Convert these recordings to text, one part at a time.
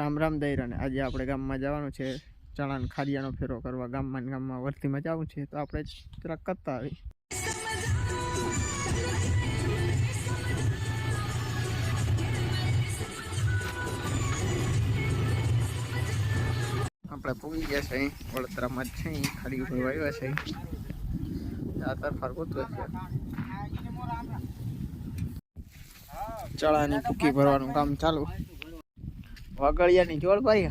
રામ રામ દૈરાને આજે આપણે ગામમાં જવાનું છે ચણાને ખારિયાનો ફેરો કરવા ગામમાં વર્તીમાં જવું છે તો આપણે જરાક કરતા આવી આપણે પૂગી ગયા છે વડોદરામાં જ છે ખારી ભરવા આવ્યા છે આ તરફાર ગોતવે છે ચણાની ભૂકી ભરવાનું કામ ચાલુ વાગડિયાની જોડ ભાઈ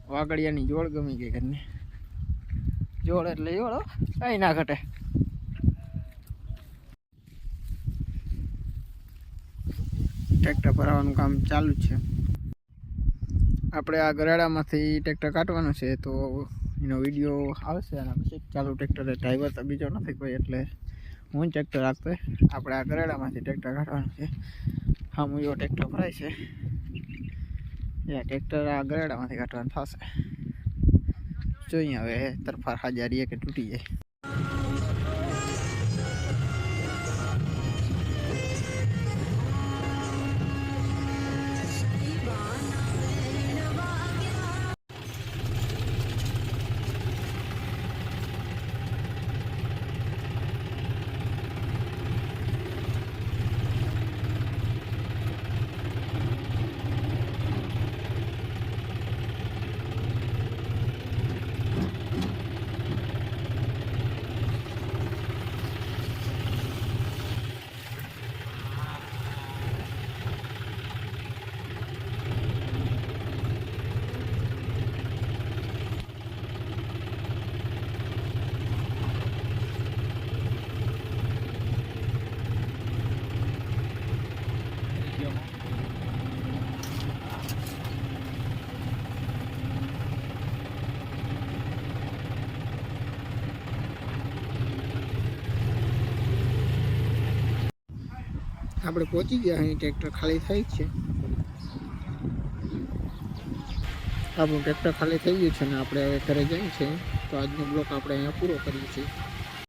વાગડિયાની જોડ ગમી ગઈ ઘરને જોડ એટલે જોડ કઈ ના ઘટે ટ્રેક્ટર ભરાવાનું કામ ચાલુ છે આપણે આ ગરાડામાંથી ટ્રેક્ટર કાઢવાનું છે તો એનો વિડીયો આવશે અને પછી ચાલુ ટ્રેક્ટર ડ્રાઈવર તો બીજો નથી કોઈ એટલે હું ટ્રેક્ટર રાખતો આપણે આ ગરાડામાંથી ટ્રેક્ટર કાઢવાનું છે હા હું એવો ટ્રેક્ટર ભરાય છે એ ટ્રેક્ટર આ ગરાડામાંથી કાઢવાનું થશે જોઈએ હવે તરફાર હાજારીએ કે તૂટી જાય આપણે પહોંચી ગયા અહીં ટ્રેક્ટર ખાલી થઈ છે આપણું ટ્રેક્ટર ખાલી થઈ ગયું છે ને આપણે હવે ઘરે જઈએ છીએ તો આજનો બ્લોક આપણે અહીંયા પૂરો કરીએ છીએ